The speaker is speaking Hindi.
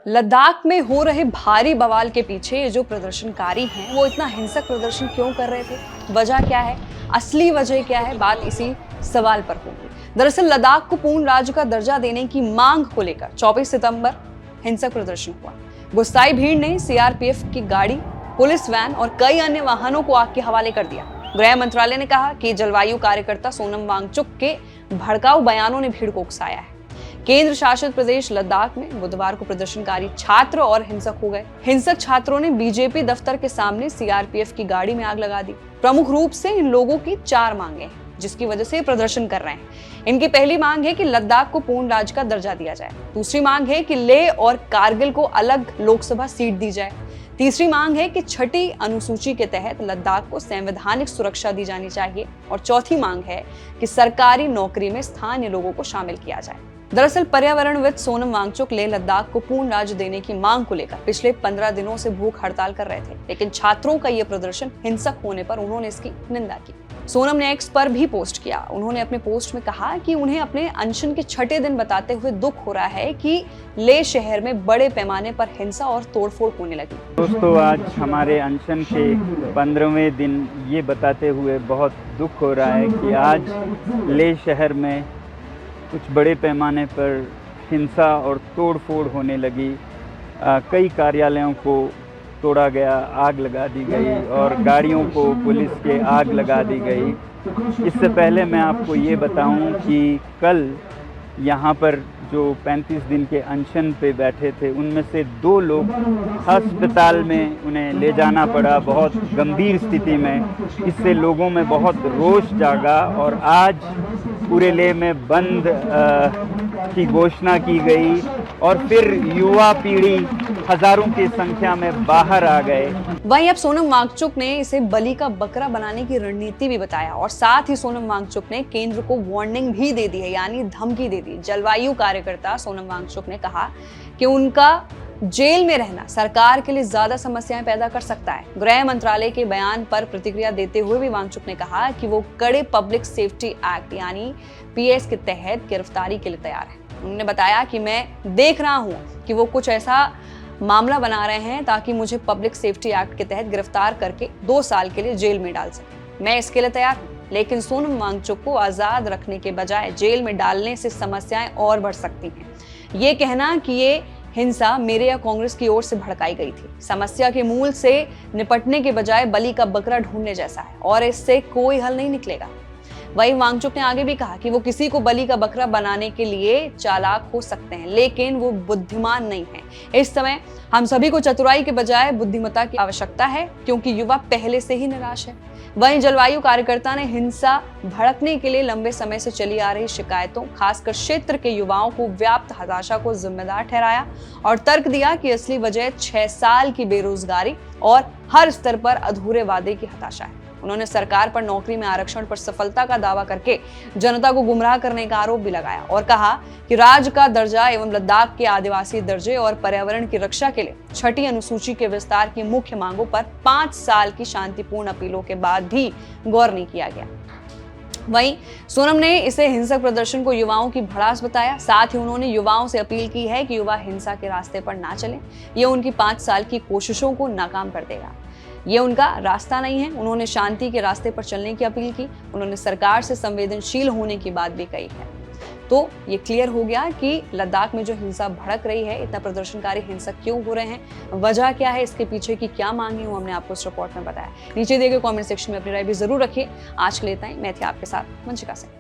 लद्दाख में हो रहे भारी बवाल के पीछे ये जो प्रदर्शनकारी हैं वो इतना हिंसक प्रदर्शन क्यों कर रहे थे, वजह क्या है, असली वजह क्या है, बात इसी सवाल पर होगी। दरअसल लद्दाख को पूर्ण राज्य का दर्जा देने की मांग को लेकर 24 सितंबर हिंसक प्रदर्शन हुआ। गुस्साई भीड़ ने सीआरपीएफ की गाड़ी, पुलिस वैन और कई अन्य वाहनों को आग के हवाले कर दिया। गृह मंत्रालय ने कहा कि जलवायु कार्यकर्ता सोनम वांगचुक के भड़काऊ बयानों ने भीड़ को उकसाया है। केंद्र शासित प्रदेश लद्दाख में बुधवार को प्रदर्शनकारी छात्र और हिंसक हो गए। हिंसक छात्रों ने बीजेपी दफ्तर के सामने सीआरपीएफ की गाड़ी में आग लगा दी। प्रमुख रूप से इन लोगों की 4 मांगे हैं जिसकी वजह से प्रदर्शन कर रहे हैं। इनकी पहली मांग है कि लद्दाख को पूर्ण राज्य का दर्जा दिया जाए। दूसरी मांग है कि लेह और कारगिल को अलग लोकसभा सीट दी जाए। तीसरी मांग है कि 6ठी अनुसूची के तहत लद्दाख को संवैधानिक सुरक्षा दी जानी चाहिए। और चौथी मांग है कि सरकारी नौकरी में स्थानीय लोगों को शामिल किया जाए। दरअसल पर्यावरणविद सोनम वांगचुक लेह लद्दाख को पूर्ण राज्य देने की मांग को लेकर पिछले 15 दिनों से भूख हड़ताल कर रहे थे, लेकिन छात्रों का यह प्रदर्शन हिंसक होने पर उन्होंने इसकी निंदा की। सोनम ने एक्स पर भी पोस्ट किया। उन्होंने अपने पोस्ट में कहा कि उन्हें अपने अनशन के 6ठे दिन बताते हुए दुख हो रहा है कि लेह शहर में बड़े पैमाने पर हिंसा और तोड़फोड़ होने लगी। दोस्तों, आज हमारे अनशन के 15वें दिन ये बताते हुए बहुत दुख हो रहा है कि आज लेह शहर में कुछ बड़े पैमाने पर हिंसा और तोड़फोड़ होने लगी। कई कार्यालयों को तोड़ा गया, आग लगा दी गई और गाड़ियों को पुलिस के आग लगा दी गई। इससे पहले मैं आपको ये बताऊं कि कल यहाँ पर जो 35 दिन के अनशन पे बैठे थे उनमें से 2 लोग अस्पताल में उन्हें ले जाना पड़ा बहुत गंभीर स्थिति में। इससे लोगों में बहुत रोष जागा और आज पूरे लेह में बंद की घोषणा की गई और फिर युवा पीढ़ी हजारों की संख्या में बाहर आ गए। वहीं अब सोनम वांगचुक ने इसे बलि का बकरा बनाने की रणनीति भी बताया और साथ ही सोनम वांगचुक ने केंद्र को वार्निंग भी दे दी है, यानी धमकी दे दी। जलवायु कार्यकर्ता सोनम वांगचुक ने कहा कि उनका जेल में रहना सरकार के लिए ज्यादा समस्याएं पैदा कर सकता है। गृह मंत्रालय के बयान पर प्रतिक्रिया देते हुए भी वांगचुक ने कहा कि वो कड़े पब्लिक सेफ्टी एक्ट यानी पीएस के तहत गिरफ्तारी के लिए तैयार है। उन्होंने बताया कि मैं देख रहा हूं कि वो कुछ ऐसा मामला बना रहे हैं ताकि मुझे पब्लिक सेफ्टी एक्ट के तहत गिरफ्तार करके 2 साल के लिए जेल में डाल सके। मैं इसके लिए तैयार हूँ, लेकिन सोनम वांगचुक को आजाद रखने के बजाय जेल में डालने से समस्याएं और बढ़ सकती हैं। ये कहना कि ये हिंसा मेरे या कांग्रेस की ओर से भड़काई गई थी, समस्या के मूल से निपटने के बजाय बलि का बकरा ढूंढने जैसा है और इससे कोई हल नहीं निकलेगा। वहीं वांगचुक ने आगे भी कहा कि वो किसी को बलि का बकरा बनाने के लिए चालाक हो सकते हैं, लेकिन वो बुद्धिमान नहीं है। इस समय हम सभी को चतुराई के बजाय बुद्धिमत्ता की आवश्यकता है, क्योंकि युवा पहले से ही निराश है। वहीं जलवायु कार्यकर्ता ने हिंसा भड़कने के लिए लंबे समय से चली आ रही शिकायतों, खासकर क्षेत्र के युवाओं को व्याप्त हताशा को जिम्मेदार ठहराया और तर्क दिया कि असली वजह 6 साल की बेरोजगारी और हर स्तर पर अधूरे वादे की हताशा है। उन्होंने सरकार पर नौकरी में आरक्षण पर सफलता का दावा करके जनता को गुमराह करने का आरोप भी लगाया और कहा कि राज्य का दर्जा एवं लद्दाख के आदिवासी दर्जे और पर्यावरण की रक्षा के लिए 6ठी अनुसूची के विस्तार की मुख्य मांगों पर 5 साल की शांतिपूर्ण अपीलों के बाद भी गौर नहीं किया गया। वहीं सोनम ने इसे हिंसक प्रदर्शन को युवाओं की भड़ास बताया। साथ ही उन्होंने युवाओं से अपील की है कि युवा हिंसा के रास्ते पर ना चलें, ये उनकी 5 साल की कोशिशों को नाकाम कर देगा। ये उनका रास्ता नहीं है। उन्होंने शांति के रास्ते पर चलने की अपील की। उन्होंने सरकार से संवेदनशील होने की बात भी कही है। तो ये क्लियर हो गया कि लद्दाख में जो हिंसा भड़क रही है, इतना प्रदर्शनकारी हिंसक क्यों हो रहे हैं, वजह क्या है, इसके पीछे की क्या मांग है, वो हमने आपको इस रिपोर्ट में बताया। नीचे दिए गए कमेंट सेक्शन में अपनी राय भी जरूर रखिए। आज के लिए इतना ही। मैं थी आपके साथ वंशिका सिंह।